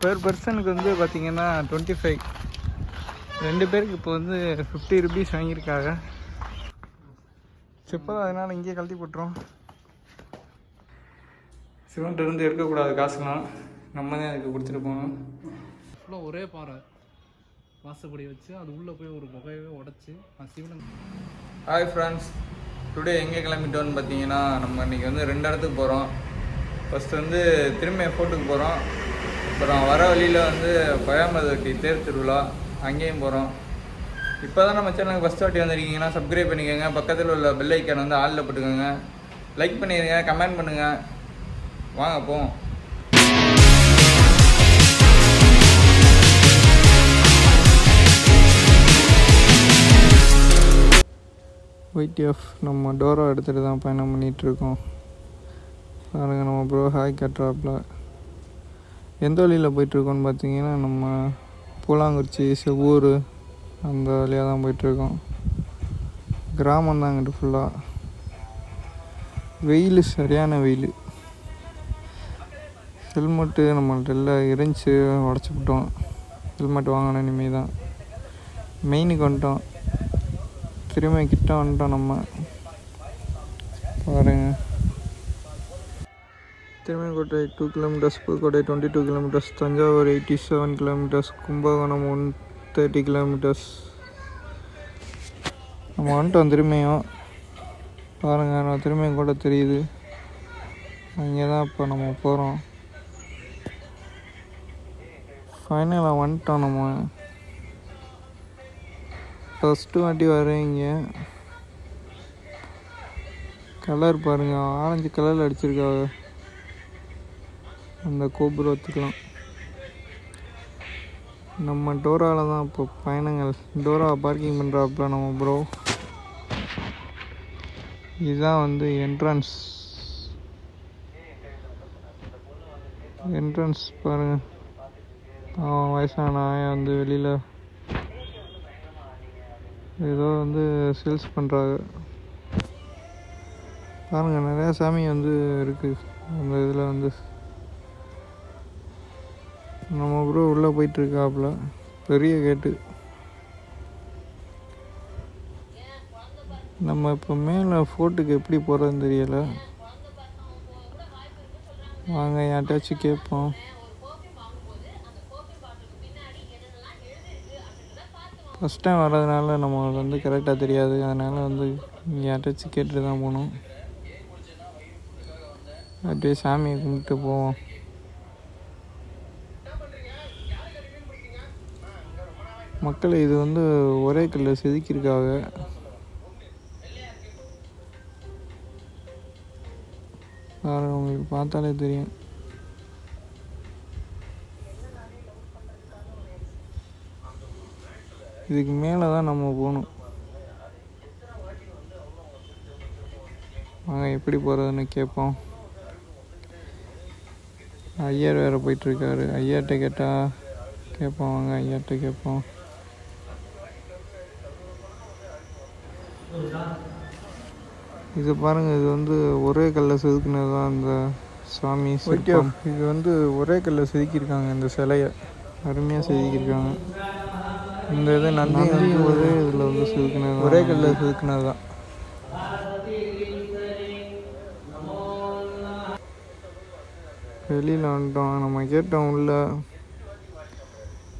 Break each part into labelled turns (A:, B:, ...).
A: Per பர்சனுக்கு வந்து பார்த்தீங்கன்னா 25, 2 பேருக்கு இப்போ வந்து 50 ருபீஸ் வாங்கியிருக்காங்க. செப்பல் அதனால் இங்கேயே கழட்டி போட்டுரும். சிமெண்ட் இருந்து எடுக்கக்கூடாது காசுலாம், நம்ம தான் அதுக்கு கொடுத்துட்டு போகணும்.
B: ஃபுல்லாக ஒரே பாறை வாசப்படி வச்சு அது உள்ளே போய் ஒரு புகையவே உடச்சி சிவன்.
A: ஹாய் ஃப்ரெண்ட்ஸ், டுடே எங்கே கிளம்பிட்டோன்னு பார்த்தீங்கன்னா நம்ம இன்றைக்கி வந்து 2 இடத்துக்கு போகிறோம். ஃபஸ்ட்டு வந்து திரும்ப ஃபோர்ட்டுக்கு போகிறோம். அப்புறம் வர வழியில் வந்து கோயம்புத்தூர் தேர் திருவிழா அங்கேயும் போகிறோம். இப்போ தான் நம்ம சேனலுக்கு ஃபஸ்ட் வாட்டி வந்திருக்கீங்கன்னா சப்ஸ்கிரைப் பண்ணிக்கோங்க. பக்கத்தில் உள்ள பெல் ஐக்கான் வந்து ஆளில் போட்டுக்கோங்க. லைக் பண்ணிடுங்க, கமெண்ட் பண்ணுங்கள். வாங்க போவோம். ஒய்டிஎஃப் நம்ம டோரா எடுத்துகிட்டு தான் பயணம் பண்ணிகிட்ருக்கோம். பாருங்கள், நம்ம ப்ரோ ஹாய் கட்டுறாப்புல. எந்த வழியில் போயிட்டுருக்கோன்னு பார்த்தீங்கன்னா நம்ம பூலாங்குறிச்சி, செவ்வூர் அந்த வழியாக தான் போயிட்டுருக்கோம். கிராமம் தான் அங்கிட்டு ஃபுல்லாக. வெயில், சரியான வெயில். ஹெல்மெட்டு நம்மள்ட்ட எல்லாம் இறைஞ்சி உடச்சி விட்டோம். ஹெல்மெட் வாங்கணும் இனிமேல் தான். மெயினுக்கு வந்துட்டோம், திரும்ப கிட்ட வந்துட்டோம். நம்ம பாருங்க, திருமங்கோட்டை 2 kilometres, Pudukkottai 22 kilometres, Thanjavur 87 kilometres, Kumbakonam 130 kilometres. நம்ம வந்துட்டோம் திரும்பியும். பாருங்கள், நான் திரும்பியும் கூட தெரியுது. அங்கே தான் இப்போ நம்ம போகிறோம். ஃபைனலாக வந்துட்டோம். நம்ம ஃபஸ்ட்டு வாட்டி வரீங்க. கலர் பாருங்கள், ஆரஞ்சு கலரில் அடிச்சிருக்காங்க அந்த கோபுரத்துக்கெலாம். நம்ம டோராவில் தான் இப்போ பயணங்கள். டோரா பார்க்கிங் பண்ணுறாப்புல நம்ம ப்ரோ. இதுதான் வந்து என்ட்ரன்ஸ் பாருங்கள். வயசான ஆயா வந்து வெளியில் ஏதோ வந்து சேல்ஸ் பண்ணுறாங்க. பாருங்கள், நிறையா சாமி வந்து இருக்குது அந்த இதில் வந்து. நம்ம ப்ரோ உள்ளே போயிட்டுருக்காப்புல. பெரிய கேட்டு. நம்ம இப்போ மேலே ஃபோர்ட்டுக்கு எப்படி போகிறதுன்னு தெரியலை. வாங்க யார்ட்டாச்சும் கேட்போம். ஃபஸ்ட் டைம் வர்றதுனால நம்மளுக்கு வந்து கரெக்டாக தெரியாது. அதனால் வந்து யார்ட்டாச்சும் கேட்டுட்டு தான் போகணும். அப்படியே சாமியை கும்பிட்டு போவோம். மக்கள் இது வந்து ஒரே கல்ல செதுக்கியிருக்காங்க. உங்களுக்கு பார்த்தாலே தெரியும். இதுக்கு மேலே தான் நம்ம போகணும். வாங்க எப்படி போகிறதுன்னு கேட்போம். ஐயர் வேறு போயிட்டுருக்காரு. ஐயார்கிட்ட கேட்டால் கேட்போம். வாங்க ஐயார்கிட்ட கேட்போம். இது பாருங்கள், இது வந்து ஒரே கல்லை செதுக்குனது தான் அந்த சாமி சிற்பம். இது வந்து ஒரே கல்லை செதுக்கியிருக்காங்க. இந்த சிலையை அருமையாக செதுக்கியிருக்காங்க. இந்த இது நந்தி வந்து ஒரே இதில் வந்து செதுக்குனது, ஒரே கல்லை செதுக்குனது தான். வெளியில் வந்துட்டோம். நம்ம கேட்டோம் உள்ள.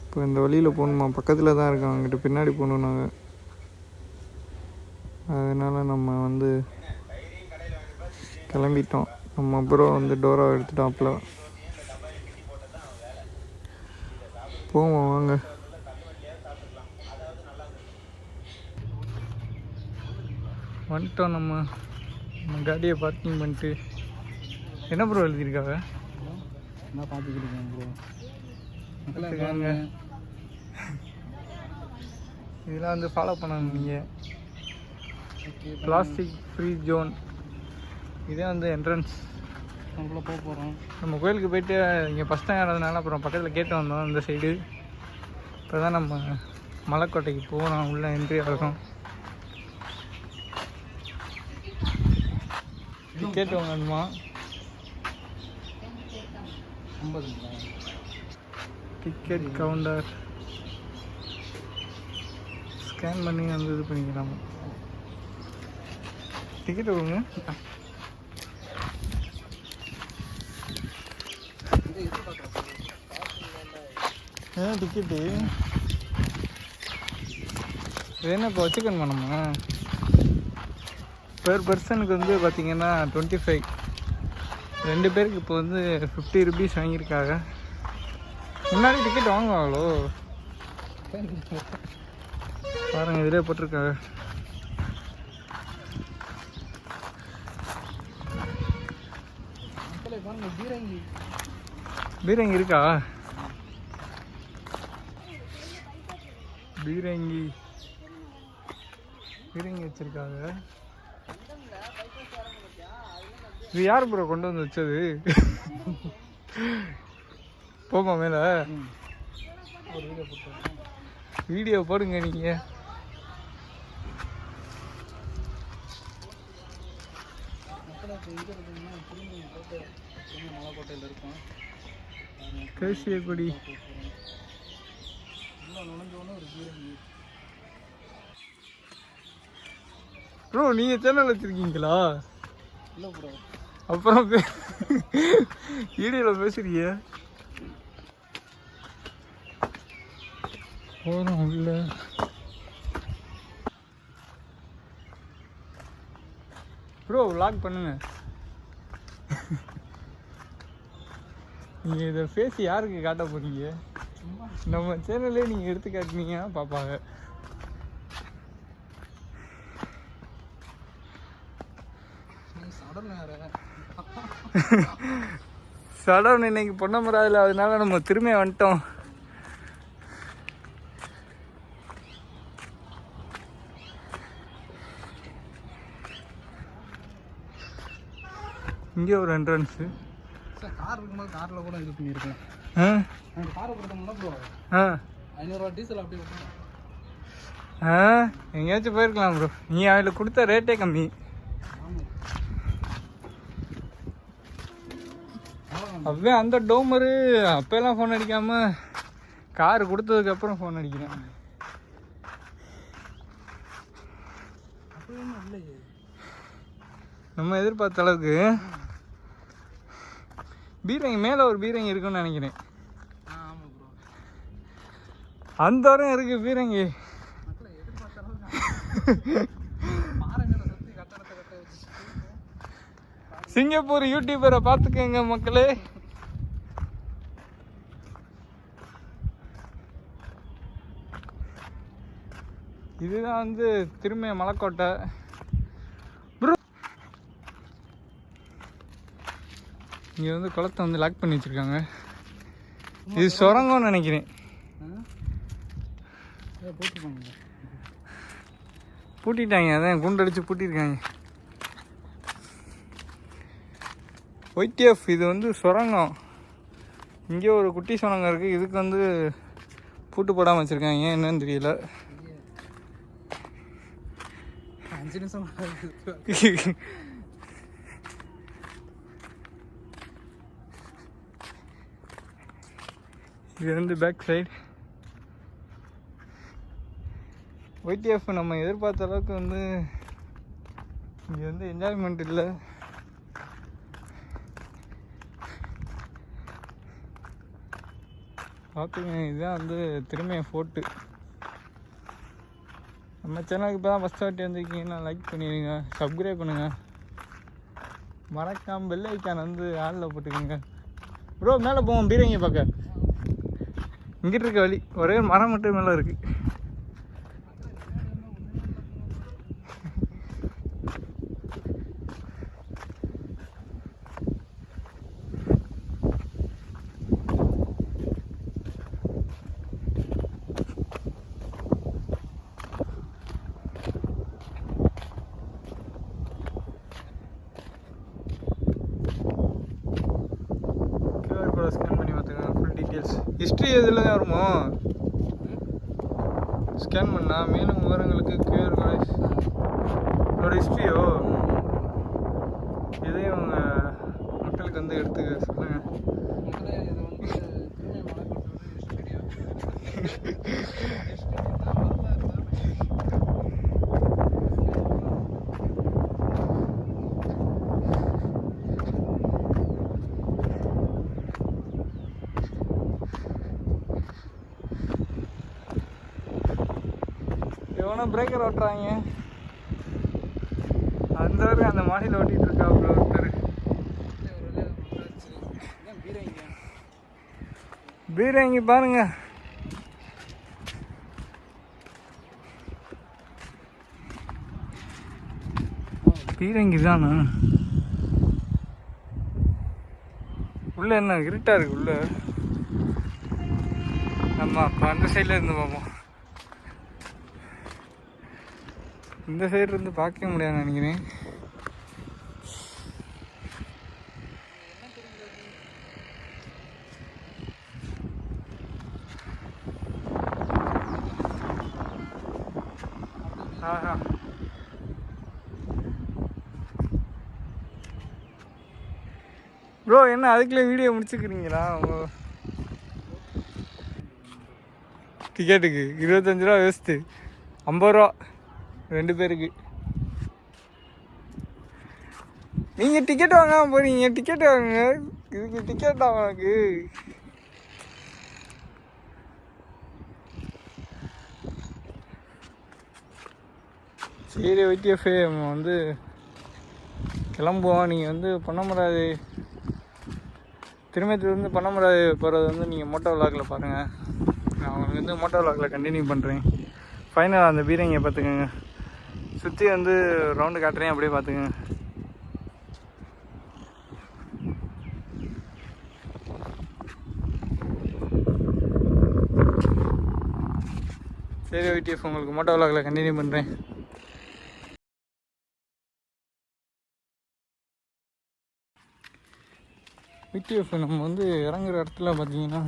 A: இப்போ இந்த வழியில் போகணுமா? பக்கத்தில் தான் இருக்கோம். அங்கிட்ட பின்னாடி போகணும் நாங்கள். அதனால் நம்ம வந்து கிளம்பிட்டோம். நம்ம ப்ரோ வந்து டோரா எடுத்துட்டாப்புல. போவோம் வாங்க. வந்துட்டோம். நம்ம காடியை பார்க்கிங் பண்ணிட்டு. என்ன ப்ரோ எழுதியிருக்காங்க?
B: என்ன பார்த்துக்கிட்டு ப்ரோ?
A: இதெல்லாம் வந்து ஃபாலோ பண்ணணும் நீங்கள். Plastic free zone. இதே வந்து என்ட்ரன்ஸ்.
B: நம்மள போக போகிறோம்.
A: நம்ம கோயிலுக்கு போயிட்டு இங்கே ஃபஸ்ட் டைம் ஆனதுனால அப்புறம் பக்கத்தில் கேட்டு வந்தோம் இந்த சைடு. இப்போ தான் நம்ம மலைக்கோட்டைக்கு போகிறோம். உள்ளே என்ட்ரி ஆகிறோம். டிக்கெட் வாங்கணுமா?
B: 50.
A: டிக்கெட் கவுண்டர் ஸ்கேன் பண்ணி வந்து இது பண்ணிக்கலாமா? டிக்கெட் கொடுங்க. டிக்கெட்டு இது என்ன இப்போ வச்சுக்கணுமா நம்ம? பெர் பர்சனுக்கு வந்து பார்த்தீங்கன்னா 25. 2 பேருக்கு இப்போ வந்து 50 ருபீஸ் வாங்கியிருக்காங்க. முன்னாடி டிக்கெட் வாங்குவாங்களோ பாருங்க, இதிலே போட்டிருக்காங்க. பீரங்கி இருக்கா? பீரங்கி வச்சிருக்காங்க. இது யார் ப்ரோ கொண்டு வந்து வச்சது? போமா மேல வீடியோ போடுங்க நீங்க.
B: மலைக்கோட்டையில் இருக்கும்
A: தேசிய கொடி. ப்ரோ நீங்க சேனல் வச்சிருக்கீங்களா?
B: இல்லை ப்ரோ.
A: அப்புறம் வீடியோவில் பேசுறீங்க. போதும் உள்ள ப்ரோ vlog பண்ணுங்க. நீங்கள் இதை ஃபேஸ் யாருக்கு காட்ட போறீங்க? நம்ம சேனல்லே நீங்கள் எடுத்து காட்டினீங்கன்னா பார்ப்பாங்க. சடன் இன்னைக்கு பொன்னமராதில், அதனால நம்ம திரும்பி வந்துட்டோம். இங்கே ஒரு என்ட்ரன்ஸு.
B: கார் இருக்கும்போது காரில் கூட இது பண்ணியிருக்கலாம். காரை கொடுத்தோம்னா ப்ரோ 500 டீசல் அப்படி
A: எங்கேயாச்சும் போயிருக்கலாம் ப்ரோ. நீ அதில் கொடுத்த ரேட்டே கம்மி. அப்பவே அந்த டோமரு அப்போல்லாம் ஃபோன் அடிக்காமல் கார் கொடுத்ததுக்கப்புறம் ஃபோன் அடிக்கிறேன். நம்ம எதிர்பார்த்த அளவுக்கு பீரங்கி மேலே ஒரு பீரங்கி இருக்குன்னு நினைக்கிறேன். அந்த வரம் இருக்கு பீரங்கி. சிங்கப்பூர் யூடியூபரை பார்த்துக்கங்க மக்களே. இதுதான் வந்து திரும்பிய மலைக்கோட்டை. இங்கே வந்து குளத்தை வந்து லாக் பண்ணி வச்சுருக்காங்க. இது சுரங்கம்னு நினைக்கிறேன். பூட்டிட்டாங்க, அதான் குண்டடிச்சு பூட்டியிருக்காங்க. ஒய்டிஎஃப் இது வந்து சுரங்கம். இங்கே ஒரு குட்டி சுரங்கம் இருக்குது. இதுக்கு வந்து பூட்டு போடாமல் வச்சுருக்காங்க, என்னன்னு தெரியல.
B: 5 நிமிஷம்
A: இது வந்து பேக் சைடு. ஒய்டிஎஃப் நம்ம எதிர்பார்த்த அளவுக்கு வந்து இங்கே வந்து என்ஜாய்மெண்ட் இல்லை. பார்த்துங்க, இதுதான் வந்து திரும்பிய ஃபோர்ட்டு. நம்ம சேனலுக்கு இப்போ தான் ஃபஸ்ட் வாட்டி வந்திருக்கீங்கன்னா லைக் பண்ணிடுங்க, சப்ஸ்கிரைப் பண்ணுங்கள், மறக்காமல் பெல் ஐக்கான் வந்து ஆளில் போட்டுக்கோங்க. ப்ரோ மேலே போவோம் பீரங்கி பார்க்க. இங்கிட்டு இருக்க வழி ஒரே மரம் மட்டும் மேலே இருக்குது. ஸ்கேன் பண்ணி பார்த்துக்கோங்க ஃபுல் டீட்டெயில்ஸ். ஹிஸ்ட்ரி எதில் தான் வருமோ ஸ்கேன் பண்ணால் மேலும் விவரங்களுக்கு கியூஆர் கோட் ஹிஸ்ட்ரியோ இதையும் வந்து எடுத்துக்க சொல்லுங்கள்.
B: முதல்ல இதை வந்து திரும்பி மழை கொடுத்தது ஸ்டேடியம்
A: எவனோ பிரேக்கர் ஓட்டுறாங்க. அந்த வரைக்கும் அந்த மாடியில் ஓட்டிகிட்டு இருக்கா அவ்வளோ ஒருத்தர். பீரங்கி பாருங்க. பீரங்கி தானே. உள்ள என்ன இருட்டா இருக்கு உள்ள. நம்ம அப்போ அந்த சைடில் இருந்து பார்ப்போம். இந்த சைடு இருந்து பார்க்க முடியாது நினைக்கிறேன். ஆஹா ப்ரோ என்ன அதுக்குள்ளே வீடியோ முடிச்சுக்கிறீங்களா? உங்கள் டிக்கெட்டுக்கு 25 ரூபா வேஸ்ட்டு. 50 ரூபா 2 பேருக்கு. நீங்கள் டிக்கெட் வாங்காமல் போறீங்க. டிக்கெட் வாங்க. இதுக்கு டிக்கெட்டா உனக்கு? சரி ஒய்டிஎஃப் நம்ம வந்து கிளம்புவோம். நீங்கள் வந்து பொன்னமராவதி திருமயத்துலேருந்து பொன்னமராவதி போகிறது வந்து நீங்கள் மோட்டோ விலாகில் பாருங்கள். நான் உங்களுக்கு வந்து மோட்டோ விலாகில் கண்டினியூ பண்ணுறேன். ஃபைனலாக அந்த பீரங்கியை பார்த்துக்கோங்க. சுற்றி வந்து ரவுண்டு காட்டுறேன், அப்படியே பார்த்துக்கோங்க. சரி ஒய்டிஎஃப் உங்களுக்கு மோட்டோ விலாகில் கண்டினியூ பண்ணுறேன். ஒய்டிஎஃப் நம்ம வந்து இறங்குற இடத்துல பார்த்தீங்கன்னா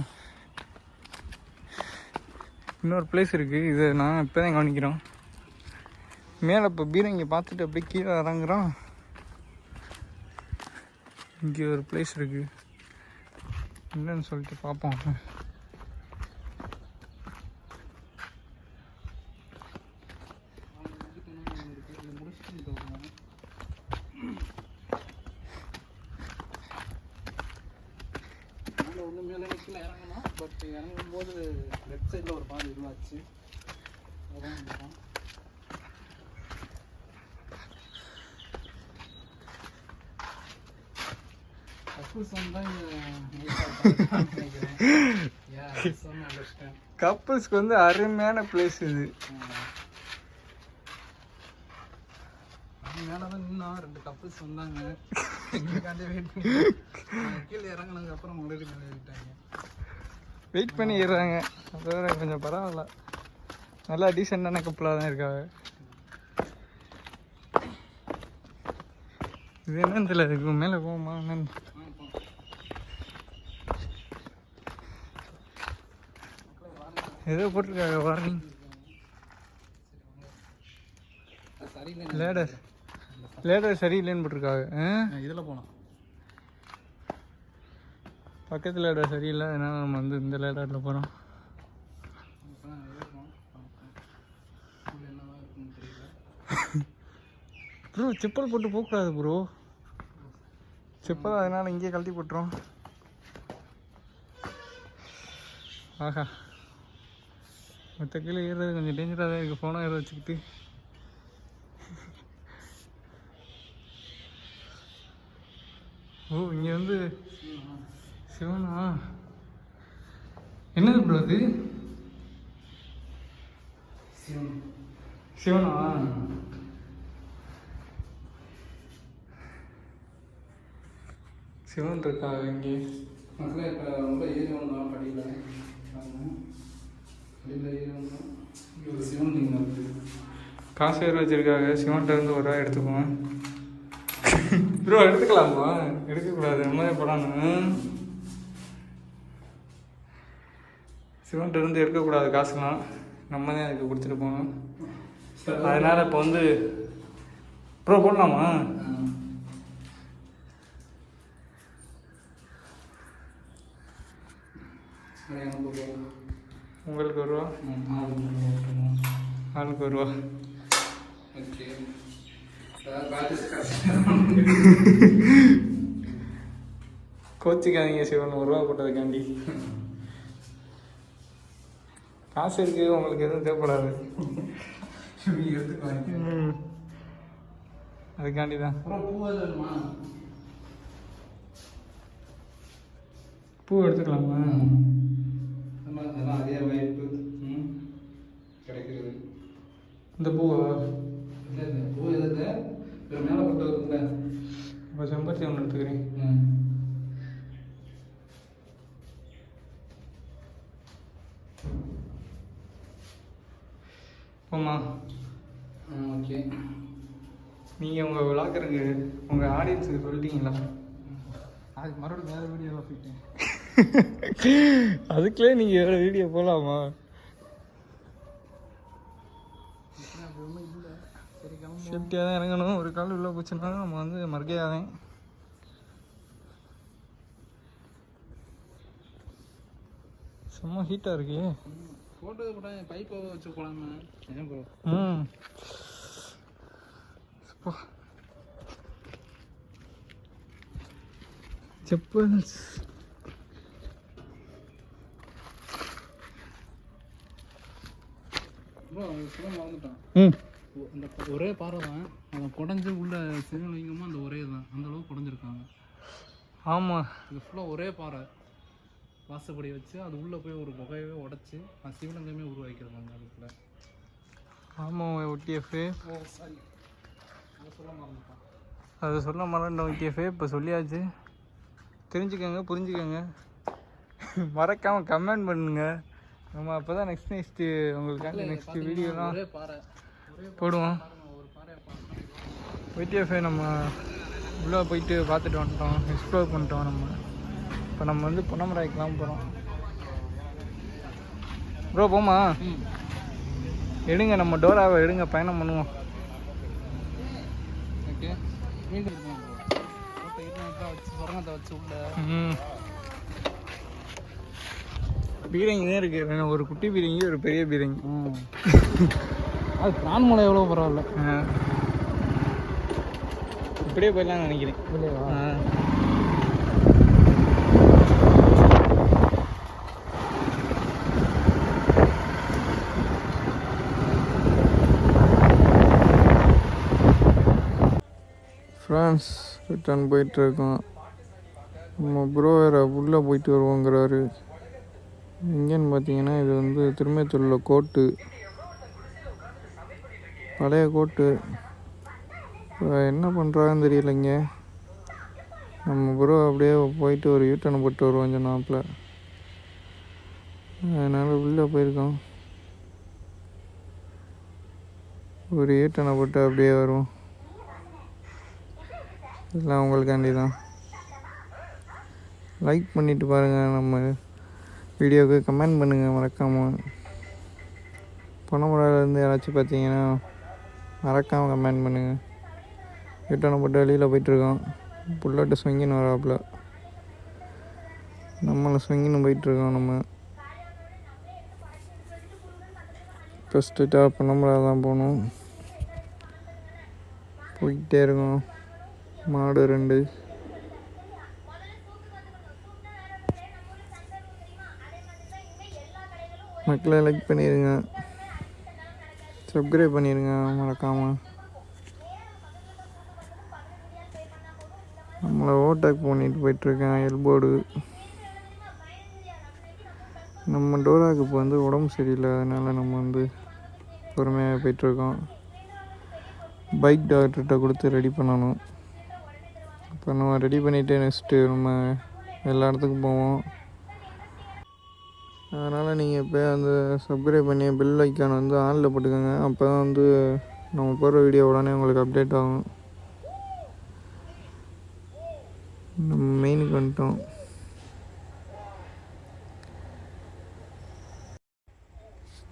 A: இன்னொரு பிளேஸ் இருக்குது. இதை நான் இப்போ தான் கவனிக்கிறோம். மேலே இப்போ பீரங்கி பார்த்துட்டு அப்படியே கீழே இறங்குறோம். இங்கே ஒரு பிளேஸ் இருக்குது, என்னன்னு சொல்லிட்டு பார்ப்போம்.
B: ஒன்று மேலே நிற்கல இறங்கணும். பட் இறங்கும் போது லெஃப்ட் சைடில் ஒரு பாதி இதுவாச்சு. அதான்
A: கப்புள்ஸ்க்கு வந்து அருமையான பிளேஸ் இது.
B: மேலதான் நின்னா 2 கப்புள்ஸ் வந்தாங்க. எங்களுக்காண்டே வெயிட் பண்ணி கீழே இறங்கினதுக்கு அப்புறம் மறுபடியும் மேலே ஏறிட்டாங்க.
A: வெயிட் பண்ணி ஏறுறாங்க. அதோட கொஞ்சம் பரவாயில்ல, நல்லா டீசெண்டான கப்பலாக தான் இருக்காங்க. இது என்னன்னு தெரியல, இதுக்கு மேலே போகுமா என்னன்னு. ஏதோ போட்டிருக்காங்க வார்னிங். லேடர் சரியில்லைன்னு போட்டிருக்காங்க.
B: இதில் போகலாம்.
A: பக்கத்தில் லேடர் சரியில்லை, அதனால் நம்ம வந்து இந்த லேடரில் போகிறோம். ப்ரோ செப்பல் போட்டு போகக்கூடாது ப்ரோ. செப்பல் அதனால் இங்கேயே கழட்டி போட்டுரும். ஆஹா, மற்ற கீழே ஏறுறது கொஞ்சம் டேஞ்சராக தான் இருக்குது. ஃபோனை ஏற வச்சுக்கிட்டு ஓ இங்கே வந்து சிவனா? என்னது ப்ரோ அது? சிவனா? சிவன் இருக்கா இங்கே?
B: மக்களே இப்போ ரொம்ப ஏறி வந்தோம் படியில். படியில் ஏறி வந்தோம். இங்கே ஒரு சிவன் லிங்கம் இருக்குது.
A: காசு வேறு வச்சுருக்காங்க. சிவன்கிட்ட இருந்து ஒரு ரூபா எடுத்துக்குவோம். ப்ரோ எடுத்துக்கலாமா? எடுக்கக்கூடாது, நம்மளே போடான்னு. சிவன்கிட்ட இருந்து எடுக்கக்கூடாது காசுலாம், நம்ம தான் அதுக்கு கொடுத்துட்டு போகணும். அதனால் இப்போ வந்து ப்ரோ போடலாமா? உங்களுக்கு 1 ரூபா, ஆளுக்கு 1 ரூபா.
B: ஓகே.
A: கோச்சிக்காதீங்க சிவன், 1 ரூபா போட்டதுக்காண்டி. காசு இருக்குது, உங்களுக்கு எதுவும் தேவைப்படாது. அதுக்காண்டி தான். பூ எடுத்துக்கலாமா?
B: அதே வாய்ப்பு கிடைக்கிறது.
A: இந்த பூவா?
B: இல்லை இந்த பூ எதில் ஒரு மேலே போட்டு வருதுல்ல,
A: இப்போ செம்பருத்தி ஒன்று எடுத்துக்கிறேன். போமா?
B: ஓகே.
A: நீங்கள் உங்கள் விளாக்கருக்கு உங்கள் ஆடியன்ஸுக்கு சொல்லிட்டீங்களா?
B: அதுக்கு மறுபடியும் வேறு வீடியோவில் போயிட்டேன்.
A: அதுக்குள்ளே நீங்கள் வேறு வீடியோ போகலாமா? சேஃப்டியாக தான் இறங்கணும். ஒரு கால் உள்ளே போச்சுன்னா நம்ம வந்து மறுக்கையாதேன். செம்ம ஹீட்டாக இருக்கு.
B: ஃபோட்டோ போட்டால் பைப்பை வச்சு போகலாமா? ஏன் ப்ரோ?
A: செப்பல்ஸ்.
B: ப்ரோ சொல்ல மறந்துட்டான். அந்த ஒரே பாறை தான், அதை குடஞ்சி உள்ள சிவலிங்கமாக அந்த ஒரே தான், அந்த அளவுக்கு குடஞ்சிருக்காங்க.
A: ஆமாம்,
B: இது ஃபுல்லாக ஒரே பாறை வாசப்படி வச்சு அது உள்ளே போய் ஒரு புகையவே உடச்சி அது சிவலிங்கமே உருவாக்கியிருக்காங்க அதுக்குள்ள.
A: ஆமாம் ஒட்டிஎஃபு.
B: ஓ சாரி, அதை சொல்ல மறந்துட்டான்.
A: அதை சொல்ல மறந்துட்டோம் ஒட்டிஎஃபு. இப்போ சொல்லியாச்சு, தெரிஞ்சுக்கோங்க, புரிஞ்சுக்கோங்க. மறக்காமல் கமெண்ட் பண்ணுங்க. நம்ம அப்போ தான் நெக்ஸ்ட்டு உங்களுக்காக நெக்ஸ்ட்டு வீடியோலாம் போடுவோம். ஒட்டிஎஃபை நம்ம உள்ளே போயிட்டு பார்த்துட்டு வந்துட்டோம், எக்ஸ்ப்ளோர் பண்ணிட்டோம். நம்ம இப்போ நம்ம வந்து பொன்னமராய்க்கெலாம் போகிறோம். ப்ரோ போமா? எடுங்க, நம்ம டோராவை எடுங்க, பயணம் பண்ணுவோம்.
B: ஓகே. மீண்டும் வச்சு சொரங்கத்தை வச்சு உள்ள
A: பீரங்கி தான் இருக்குது. ஒரு குட்டி பீரங்கி, ஒரு பெரிய பீரங்கி.
B: அது பிரான்மலை எவ்வளோ பரவாயில்ல.
A: இப்படியே போயிடலாம்னு நினைக்கிறேன்.
B: இல்லையா?
A: ஃப்ரான்ஸ் ரிட்டர்ன் போயிட்டுருக்கோம். நம்ம ப்ரோ வேறு உள்ளே போயிட்டு வருவோங்கிறாரு. எங்கேன்னு பார்த்தீங்கன்னா இது வந்து திருமைத்தூரில் கோர்ட்டு, பழைய கோர்ட்டு. என்ன பண்ணுறாங்கன்னு தெரியலைங்க. நம்ம ப்ரோ அப்படியே போயிட்டு ஒரு யூட்டர்ன் போட்டு வருவோம் சொன்னாப்பில். அதனால் உள்ளே போயிருக்கோம். ஒரு யூட்டர்னை போட்டு அப்படியே வருவோம். இதெல்லாம் உங்களுக்காண்டி தான். லைக் பண்ணிவிட்டு பாருங்கள், நம்ம வீடியோவுக்கு கமெண்ட் பண்ணுங்கள் மறக்காமல். பொன்னமராயிலேருந்து யாராச்சும் பார்த்தீங்கன்னா மறக்காமல் கமெண்ட் பண்ணுங்கள். யூட்டர்னை போட்டு வெளியில் போயிட்டுருக்கோம். புல்லட்டு ஸ்விங்கின்னு வராப்பில், நம்மளும் ஸ்விங்கின்னு போயிட்டுருக்கோம். நம்ம ஃபஸ்ட்டு பொன்னமராய் தான் போகணும். போய்கிட்டே இருக்கோம். மாடு 2. மக்களை லைக் பண்ணிடுங்க, சப்ஸ்கிரைப் பண்ணிடுங்க மறக்காமல். நம்மளை ஓவர்டேக் பண்ணிட்டு போயிட்டுருக்கேன் எல்போர்டு. நம்ம டோராவுக்கு இப்போ வந்து உடம்பு சரியில்லை, அதனால் நம்ம வந்து பொறுமையாக போயிட்டுருக்கோம். பைக் டாக்டர்கிட்ட கொடுத்து ரெடி பண்ணணும். இப்போ நம்ம ரெடி பண்ணிவிட்டு நெக்ஸ்ட்டு நம்ம எல்லா இடத்துக்கும் போவோம். அதனால் நீங்கள் இப்போ அந்த சப்ஸ்கிரைப் பண்ணி பெல் ஐக்கான் வந்து ஆனில் போட்டுக்கோங்க. அப்போ தான் வந்து நம்ம போடுற வீடியோ உடனே உங்களுக்கு அப்டேட் ஆகும். நம்ம மெயினுக்கு வந்துட்டோம்.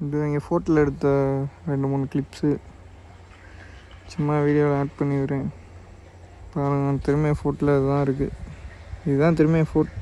A: இது இங்கே ஃபோட்டோவில் எடுத்த 2-3 கிளிப்ஸு சும்மா வீடியோவில் ஆட் பண்ணிக்கிறேன் பாருங்கள். திரும்ப ஃபோட்டோவில் இதுதான் இருக்குது. இதுதான் திரும்ப ஃபோட்